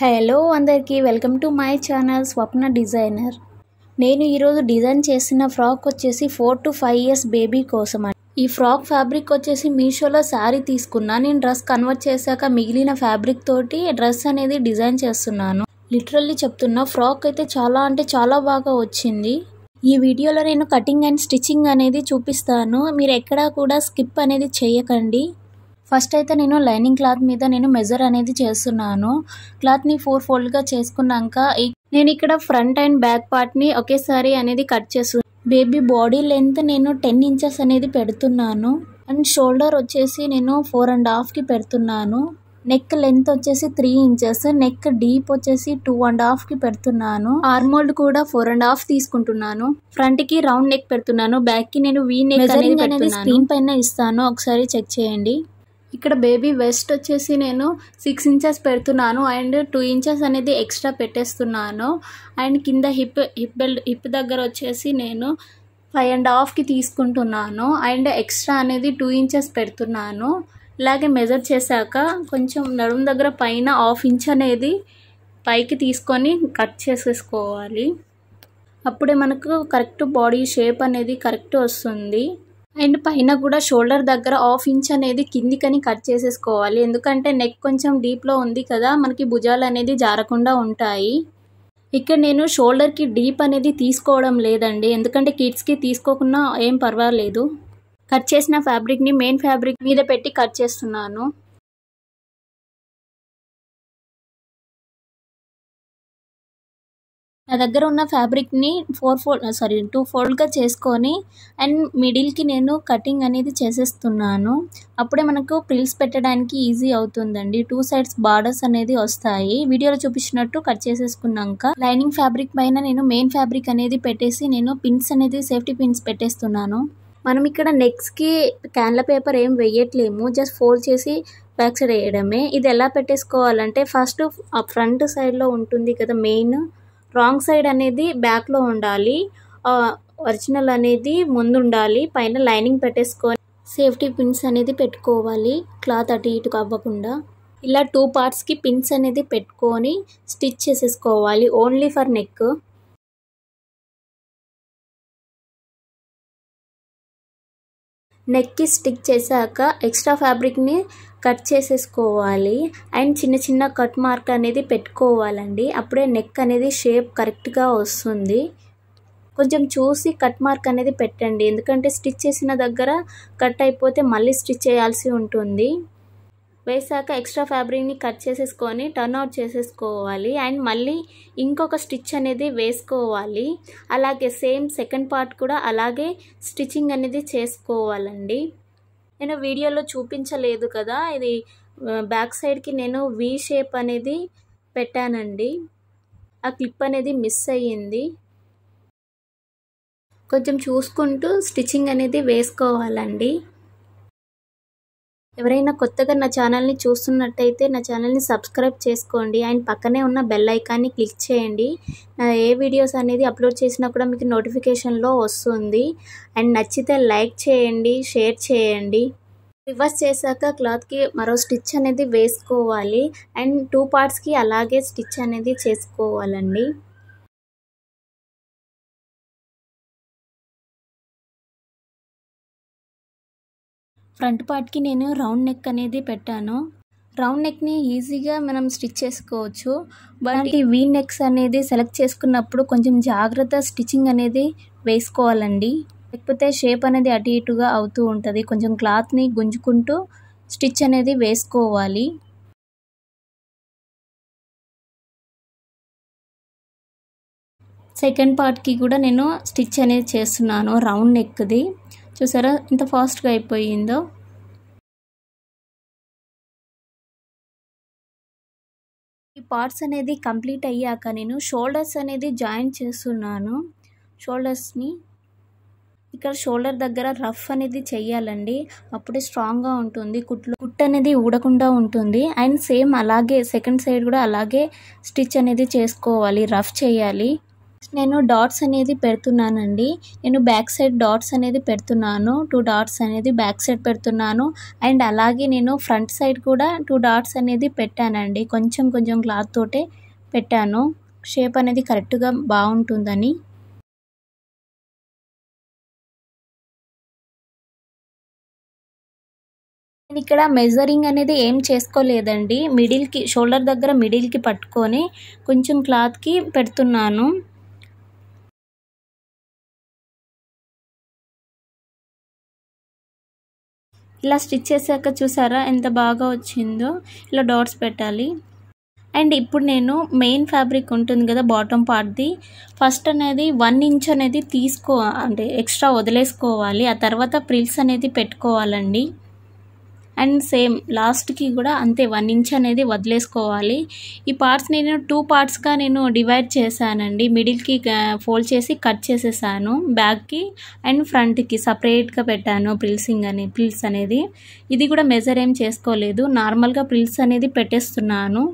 Hello అందరికీ welcome to my channel Swapna designer. నేను ఈరోజు డిజైన్ చేసిన ఫ్రాక్ వచ్చేసి 4 to 5 years బేబీ కోసం. ఈ ఫ్రాక్ ఫ్యాబ్రిక్ వచ్చేసి మీషోలో శారీ తీసుకున్నా. నేను డ్రెస్ కన్వర్ట్ చేశాక మిగిలిన ఫ్యాబ్రిక్ తోటి డ్రెస్ అనేది డిజైన్ చేస్తున్నాను. లిటరల్లీ చెప్తున్నా, ఫ్రాక్ అయితే చాలా అంటే చాలా బాగా వచ్చింది. ఈ వీడియోలో నేను కటింగ్ అండ్ స్టిచ్చింగ్ అనేది చూపిస్తాను. మీరు ఎక్కడా కూడా స్కిప్ అనేది చేయకండి. ఫస్ట్ అయితే నేను లైనింగ్ క్లాత్ మీద మెజర్ అనేది చేస్తున్నాను. క్లాత్ని 4 ఫోల్డ్గా చేసుకున్నాక నేను ఇక్కడ ఫ్రంట్ అండ్ బ్యాక్ పార్ట్ని ఒకేసారి అనేది కట్ చేస్తున్నాను. బేబీ బాడీ లెంత్ నేను 10 inches అనేది పెడుతున్నాను. అండ్ షోల్డర్ వచ్చేసి నేను 4.5కి పెడుతున్నాను. నెక్ లెంత్ వచ్చేసి 3 inches, నెక్ డీప్ వచ్చేసి 2.5కి పెడుతున్నాను. ఆర్మోల్డ్ కూడా 4.5 తీసుకుంటున్నాను. ఫ్రంట్ కి రౌండ్ నెక్ పెడుతున్నాను. బ్యాక్ కి నేను వీ నెక్ అనేది స్క్రీన్ పైన ఇస్తాను, ఒకసారి చెక్ చేయండి. ఇక్కడ బేబీ వెస్ట్ వచ్చేసి నేను 6 inches పెడుతున్నాను అండ్ 2 inches అనేది ఎక్స్ట్రా పెట్టేస్తున్నాను. అండ్ కింద హిప్ దగ్గర వచ్చేసి నేను 5.5కి తీసుకుంటున్నాను అండ్ ఎక్స్ట్రా అనేది 2 inches పెడుతున్నాను. ఇలాగే మెజర్ చేశాక కొంచెం నడుము దగ్గర పైన 1/2 inch అనేది పైకి తీసుకొని కట్ చేసేసుకోవాలి. అప్పుడే మనకు కరెక్ట్ బాడీ షేప్ అనేది కరెక్ట్ వస్తుంది. అండ్ పైన కూడా షోల్డర్ దగ్గర 1/2 inch అనేది కిందికని కట్ చేసేసుకోవాలి. ఎందుకంటే నెక్ కొంచెం డీప్లో ఉంది కదా, మనకి భుజాలు అనేది జారకుండా ఉంటాయి. ఇక్కడ నేను షోల్డర్కి డీప్ అనేది తీసుకోవడం లేదండి, ఎందుకంటే కిడ్స్కి తీసుకోకుండా ఏం పర్వాలేదు. కట్ చేసిన ఫ్యాబ్రిక్ని మెయిన్ ఫ్యాబ్రిక్ మీద పెట్టి కట్ చేస్తున్నాను. నా దగ్గర ఉన్న ఫ్యాబ్రిక్ని 2 ఫోల్డ్గా చేసుకొని అండ్ మిడిల్కి నేను కటింగ్ అనేది చేసేస్తున్నాను. అప్పుడే మనకు ప్రిల్స్ పెట్టడానికి ఈజీ అవుతుందండి. 2 sides బార్డర్స్ అనేది వస్తాయి. వీడియోలో చూపించినట్టు కట్ చేసేసుకున్నాక లైనింగ్ ఫ్యాబ్రిక్ పైన నేను మెయిన్ ఫ్యాబ్రిక్ అనేది పెట్టేసి నేను పిన్స్ అనేది సేఫ్టీ పిన్స్ పెట్టేస్తున్నాను. మనం ఇక్కడ నెక్స్ట్కి క్యాన్ల పేపర్ ఏం వేయట్లేము, జస్ట్ ఫోల్డ్ చేసి బ్యాక్ సైడ్ వేయడమే. ఇది ఎలా పెట్టేసుకోవాలంటే ఫస్ట్ ఫ్రంట్ సైడ్లో ఉంటుంది కదా మెయిన్, రాంగ్ సైడ్ అనేది బ్యాక్లో ఉండాలి, ఒరిజినల్ అనేది ముందు ఉండాలి. పైన లైనింగ్ పెట్టేసుకొని సేఫ్టీ పిన్స్ అనేది పెట్టుకోవాలి, క్లాత్ అటు ఇటు అవ్వకుండా. ఇలా 2 partsకి పిన్స్ అనేది పెట్టుకొని స్టిచ్ చేసేసుకోవాలి ఓన్లీ ఫర్ నెక్. నెక్కి స్టిక్ చేశాక ఎక్స్ట్రా ఫ్యాబ్రిక్ని కట్ చేసేసుకోవాలి అండ్ చిన్న చిన్న కట్ మార్క్ అనేది పెట్టుకోవాలండి. అప్పుడే నెక్ అనేది షేప్ కరెక్ట్గా వస్తుంది. కొంచెం చూసి కట్ మార్క్ అనేది పెట్టండి, ఎందుకంటే స్టిచ్ చేసిన దగ్గర కట్ అయిపోతే మళ్ళీ స్టిచ్ చేయాల్సి ఉంటుంది. వేసాక ఎక్స్ట్రా ఫ్యాబ్రిక్ని కట్ చేసేసుకొని టర్న్ అవుట్ చేసేసుకోవాలి అండ్ మళ్ళీ ఇంకొక స్టిచ్ అనేది వేసుకోవాలి. అలాగే సేమ్ సెకండ్ పార్ట్ కూడా అలాగే స్టిచ్చింగ్ అనేది చేసుకోవాలండి. నేను వీడియోలో చూపించలేదు కదా, ఇది బ్యాక్ సైడ్కి నేను వీ షేప్ అనేది పెట్టానండి. ఆ క్లిప్ అనేది మిస్ అయ్యింది. కొంచెం చూసుకుంటూ స్టిచ్చింగ్ అనేది వేసుకోవాలండి. ఎవరైనా కొత్తగా నా ఛానల్ని చూస్తున్నట్టయితే నా ఛానల్ని సబ్స్క్రైబ్ చేసుకోండి అండ్ పక్కనే ఉన్న బెల్ ఐకాన్ని క్లిక్ చేయండి. నా ఏ వీడియోస్ అనేది అప్లోడ్ చేసినా కూడా మీకు నోటిఫికేషన్లో వస్తుంది. అండ్ నచ్చితే లైక్ చేయండి, షేర్ చేయండి. రివర్స్ చేశాక క్లాత్కి మరో స్టిచ్ అనేది వేసుకోవాలి అండ్ 2 partsకి అలాగే స్టిచ్ అనేది చేసుకోవాలండి. ఫ్రంట్ పార్ట్కి నేను రౌండ్ నెక్ అనేది పెట్టాను. రౌండ్ నెక్ని ఈజీగా మనం స్టిచ్ చేసుకోవచ్చు, బట్ ఈ వీ నెక్స్ అనేది సెలెక్ట్ చేసుకున్నప్పుడు కొంచెం జాగ్రత్త స్టిచ్చింగ్ అనేది వేసుకోవాలండి, లేకపోతే షేప్ అనేది అటు ఇటుగా అవుతూ ఉంటుంది. కొంచెం క్లాత్ని గుంజుకుంటూ స్టిచ్ అనేది వేసుకోవాలి. సెకండ్ పార్ట్కి కూడా నేను స్టిచ్ అనేది చేస్తున్నాను రౌండ్ నెక్ది. చూసారా ఎంత ఫాస్ట్గా అయిపోయిందో. ఈ పార్ట్స్ అనేది కంప్లీట్ అయ్యాక నేను షోల్డర్స్ అనేది జాయిన్ చేస్తున్నాను. షోల్డర్స్ని ఇక్కడ షోల్డర్ దగ్గర రఫ్ అనేది చెయ్యాలండి, అప్పుడే స్ట్రాంగ్గా ఉంటుంది. కుట్టు అనేది ఊడకుండా ఉంటుంది. అండ్ సేమ్ అలాగే సెకండ్ సైడ్ కూడా అలాగే స్టిచ్ అనేది చేసుకోవాలి, రఫ్ చేయాలి. నేను డాట్స్ అనేది పెడుతున్నానండి. నేను బ్యాక్ సైడ్ డాట్స్ అనేది పెడుతున్నాను. 2 డాట్స్ అనేది బ్యాక్ సైడ్ పెడుతున్నాను. అండ్ అలాగే నేను ఫ్రంట్ సైడ్ కూడా 2 డాట్స్ అనేది పెట్టానండి. కొంచెం కొంచెం క్లాత్ తోటే పెట్టాను. షేప్ అనేది కరెక్ట్‌గా బావుంటుందని. నేనిక్కడ మెజరింగ్ అనేది ఏం చేసుకోలేదండి. షోల్డర్ దగ్గర మిడిల్‌కి పట్టుకొని కొంచెం క్లాత్‌కి పెడుతున్నాను. ఇలా స్టిచ్ చేశాక చూసారా ఎంత బాగా వచ్చిందో. ఇలా డాట్స్ పెట్టాలి. అండ్ ఇప్పుడు నేను మెయిన్ ఫ్యాబ్రిక్ ఉంటుంది కదా బాటమ్ పార్ట్‌ది, ఫస్ట్ అనేది 1 ఇంచ్ అనేది అంటే ఎక్స్ట్రా వదిలేసుకోవాలి. ఆ తర్వాత ప్రిల్స్ అనేది పెట్టుకోవాలండి. అండ్ సేమ్ లాస్ట్‌కి కూడా అంతే 1 ఇంచ్ అనేది వదిలేసుకోవాలి. ఈ పార్ట్స్ నేను 2 పార్ట్స్‌గా డివైడ్ చేశానండి. మిడిల్‌కి ఫోల్డ్ చేసి కట్ చేసేసాను. బ్యాక్‌కి అండ్ ఫ్రంట్‌కి సెపరేట్‌గా పెట్టాను ప్రిల్స్ అనేది. ఇది కూడా మెజర్ ఏం చేసుకోలేదు. నార్మల్‌గా ప్రిల్స్ అనేది పెట్టేస్తున్నాను.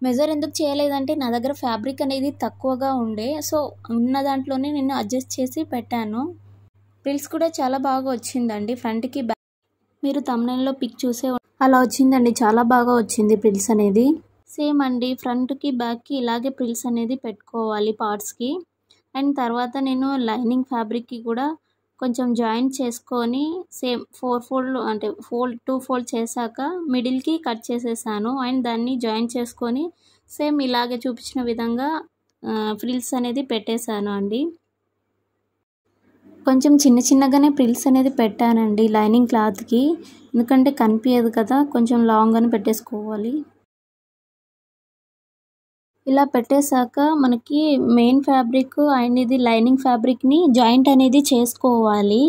మెజర్ ఎందుకు చేయలేదంటే నా దగ్గర ఫ్యాబ్రిక్ అనేది తక్కువగా ఉండే. సో ఉన్న దాంట్లోనే నేను అడ్జస్ట్ చేసి పెట్టాను. ప్రిల్స్ కూడా చాలా బాగా వచ్చిందండి. ఫ్రంట్‌కి మీరు థంబ్‌నెయిల్‌లో పిక్ చూసే అలా వచ్చిందండి. చాలా బాగా వచ్చింది ప్రిల్స్ అనేది. సేమ్ అండి ఫ్రంట్‌కి, బ్యాక్‌కి ఇలాగే ప్రిల్స్ అనేది పెట్టుకోవాలి పార్ట్స్‌కి. అండ్ తర్వాత నేను లైనింగ్ ఫ్యాబ్రిక్‌కి కూడా కొంచెం జాయింట్ చేసుకొని సేమ్ 2 ఫోల్డ్ చేశాక మిడిల్‌కి కట్ చేసేసాను. అండ్ దాన్ని జాయింట్ చేసుకొని సేమ్ ఇలాగే చూపించిన విధంగా ఫ్రిల్స్ అనేది పెట్టేశాను అండి. కొంచెం చిన్నగానే ప్రిల్స్ అనేది పెట్టానండి లైనింగ్ క్లాత్‌కి. ఎందుకంటే కనిపియదు కదా, కొంచెం లాంగ్‌గానే పెట్టేసుకోవాలి. ఇలా పెట్టేశాక మనకి మెయిన్ ఫ్యాబ్రిక్ అండ్ ఇది లైనింగ్ ఫ్యాబ్రిక్‌ని జాయింట్ అనేది చేసుకోవాలి.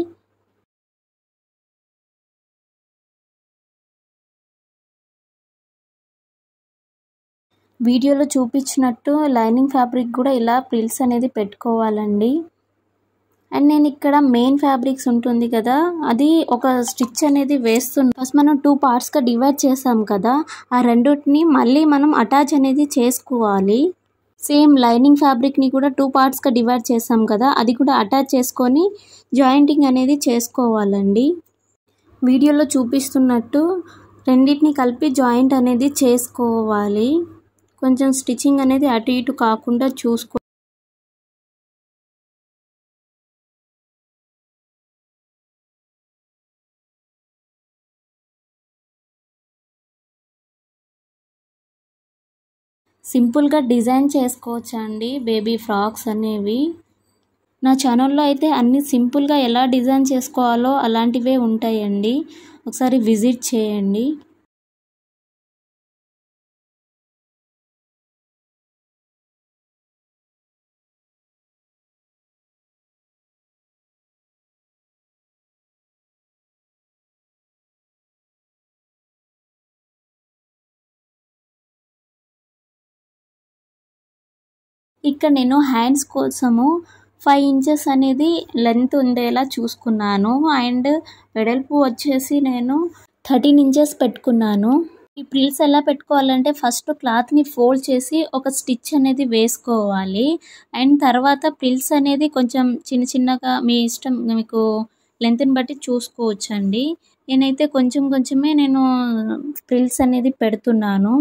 వీడియోలో చూపించినట్టు లైనింగ్ ఫ్యాబ్రిక్ కూడా ఇలా ప్రిల్స్ అనేది పెట్టుకోవాలండి. అండ్ నేను ఇక్కడ మెయిన్ ఫ్యాబ్రిక్స్ ఉంటుంది కదా, అది ఒక స్టిచ్ అనేది ఫస్ట్ మనం 2 పార్ట్స్‌గా డివైడ్ చేసాం కదా, ఆ రెండిటిని మళ్ళీ మనం అటాచ్ అనేది చేసుకోవాలి. సేమ్ లైనింగ్ ఫ్యాబ్రిక్‌ని కూడా 2 పార్ట్స్‌గా డివైడ్ చేసాం కదా, అది కూడా అటాచ్ చేసుకొని జాయింటింగ్ అనేది చేసుకోవాలండి. వీడియోలో చూపిస్తున్నట్టు రెండిటిని కలిపి జాయింట్ అనేది చేసుకోవాలి. కొంచెం స్టిచ్చింగ్ అనేది అటు ఇటు కాకుండా సింపుల్‌గా డిజైన్ చేసుకోవచ్చండి బేబీ ఫ్రాక్స్ అనేవి. నా ఛానల్లో అయితే అన్ని సింపుల్‌గా ఎలా డిజైన్ చేసుకోవాలో అలాంటివే ఉంటాయండి. ఒకసారి విజిట్ చేయండి. ఇక్కడ నేను హ్యాండ్స్ కోసము 5 ఇంచెస్ అనేది లెంత్ ఉండేలా చూసుకున్నాను. అండ్ వెడల్పు వచ్చేసి నేను 13 ఇంచెస్ పెట్టుకున్నాను. ఈ ప్రిల్స్ ఎలా పెట్టుకోవాలంటే ఫస్ట్ క్లాత్‌ని ఫోల్డ్ చేసి ఒక స్టిచ్ అనేది వేసుకోవాలి. అండ్ తర్వాత ప్రిల్స్ అనేది కొంచెం చిన్నగా మీ ఇష్టం, మీకు లెంత్‌ని బట్టి చూసుకోవచ్చండి. నేనైతే కొంచెమే ప్రిల్స్ అనేది పెడుతున్నాను.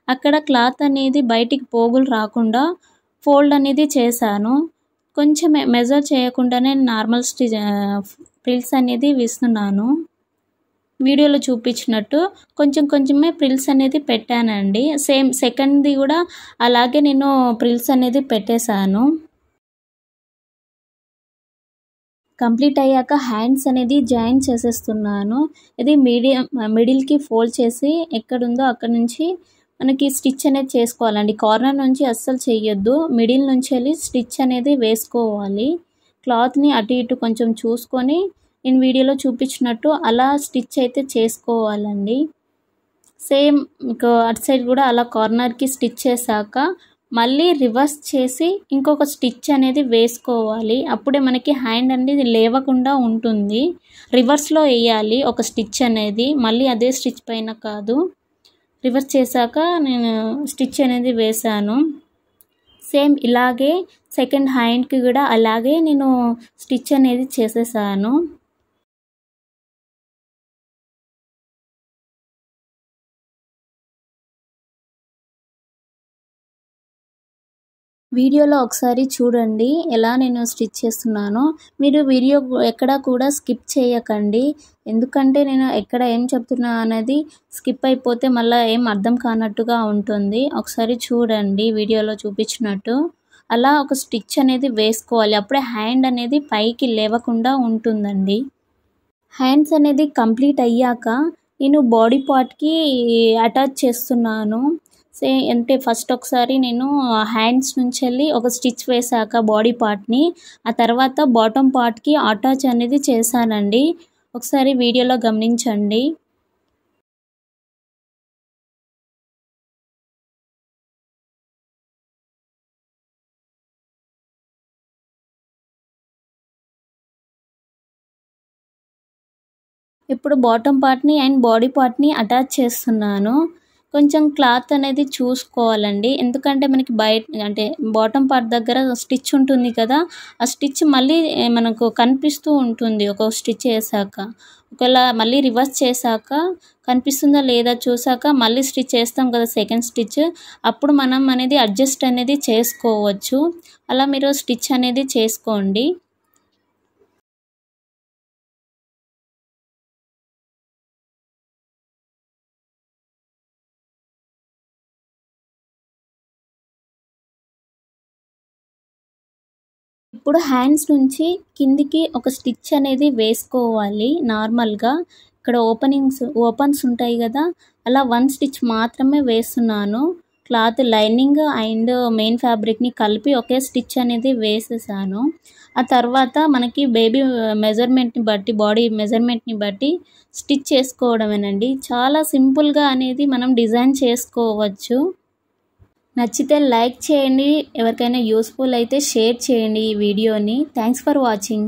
అక్కడ క్లాత్ అనేది బయటికి పోగులు రాకుండా ఫోల్డ్ అనేది చేశాను. కొంచెం మెజర్ చేయకుండానే నార్మల్ ప్రిల్స్ అనేది వేస్తున్నాను. వీడియోలో చూపించినట్టు కొంచెమే ప్రిల్స్ అనేది పెట్టానండి. సేమ్ సెకండ్‌ది కూడా అలాగే నేను ప్రిల్స్ అనేది పెట్టేశాను. కంప్లీట్ అయ్యాక హ్యాండ్స్ అనేది జాయిన్ చేసేస్తున్నాను. ఇది మిడిల్‌కి ఫోల్డ్ చేసి ఎక్కడుందో అక్కడి నుంచి మనకి స్టిచ్ అనేది చేసుకోవాలండి. కార్నర్ నుంచి అస్సలు చేయొద్దు. మిడిల్ నుంచెల్లి స్టిచ్ అనేది వేసుకోవాలి. క్లాత్‌ని అటు ఇటు కొంచెం చూసుకొని నేను వీడియోలో చూపించినట్టు అలా స్టిచ్ అయితే చేసుకోవాలండి. సేమ్ మీకు అటు సైడ్ కూడా అలా కార్నర్‌కి స్టిచ్ చేశాక మళ్ళీ రివర్స్ చేసి ఇంకొక స్టిచ్ అనేది వేసుకోవాలి. అప్పుడే మనకి హ్యాండ్ అనేది లేవకుండా ఉంటుంది. రివర్స్‌లో వేయాలి ఒక స్టిచ్ అనేది, మళ్ళీ అదే స్టిచ్ పైన కాదు. రివర్స్ చేశాక నేను స్టిచ్ అనేది వేశాను. సేమ్ ఇలాగే సెకండ్ హ్యాండ్కి కూడా అలాగే నేను స్టిచ్ అనేది చేసేసాను. వీడియోలో ఒకసారి చూడండి ఎలా నేను స్టిచ్ చేస్తున్నానో. మీరు వీడియో ఎక్కడ కూడా స్కిప్ చేయకండి, ఎందుకంటే నేను ఎక్కడ ఏం చెప్తున్నా అనేది స్కిప్ అయిపోతే మళ్ళీ ఏం అర్థం కానట్టుగా ఉంటుంది. ఒకసారి చూడండి వీడియోలో చూపించినట్టు. అలా ఒక స్టిచ్ అనేది వేసుకోవాలి, అప్పుడే హ్యాండ్ అనేది పైకి లేవకుండా ఉంటుందండి. హ్యాండ్స్ అనేది కంప్లీట్ అయ్యాక నేను బాడీ పార్ట్కి అటాచ్ చేస్తున్నాను. అంటే ఫస్ట్ ఒకసారి నేను హ్యాండ్స్ నుంచి వెళ్ళి ఒక స్టిచ్ వేసాక బాడీ పార్ట్ని, ఆ తర్వాత బాటమ్ పార్ట్కి అటాచ్ అనేది చేశానండి. ఒకసారి వీడియోలో గమనించండి. ఇప్పుడు బాటమ్ పార్ట్ని అండ్ బాడీ పార్ట్ని అటాచ్ చేస్తున్నాను. కొంచెం క్లాత్ అనేది చూసుకోవాలండి, ఎందుకంటే మనకి అంటే బాటమ్ పార్ట్ దగ్గర స్టిచ్ ఉంటుంది కదా, ఆ స్టిచ్ మళ్ళీ మనకు కనిపిస్తూ ఉంటుంది ఒక స్టిచ్ వేసాక. ఒకవేళ మళ్ళీ రివర్స్ చేశాక కనిపిస్తుందా లేదా చూసాక మళ్ళీ స్టిచ్ చేస్తాం కదా సెకండ్ స్టిచ్, అప్పుడు మనం అనేది అడ్జస్ట్ అనేది చేసుకోవచ్చు. అలా మీరు స్టిచ్ అనేది చేసుకోండి. ఇప్పుడు హ్యాండ్స్ నుంచి కిందికి ఒక స్టిచ్ అనేది వేసుకోవాలి నార్మల్గా. ఇక్కడ ఓపెన్స్ ఉంటాయి కదా, అలా 1 స్టిచ్ మాత్రమే వేస్తున్నాను. క్లాత్ లైనింగ్ అండ్ మెయిన్ ఫ్యాబ్రిక్ని కలిపి ఒకే స్టిచ్ అనేది వేసేసాను. ఆ తర్వాత మనకి బేబీ మెజర్మెంట్ని బట్టి, బాడీ మెజర్మెంట్ని బట్టి స్టిచ్ చేసుకోవడమేనండి. చాలా సింపుల్గా అనేది మనం డిజైన్ చేసుకోవచ్చు. నచ్చితే లైక్ చేయండి, ఎవరికైనా యూస్ఫుల్ అయితే షేర్ చేయండి ఈ వీడియోని. Thanks for watching.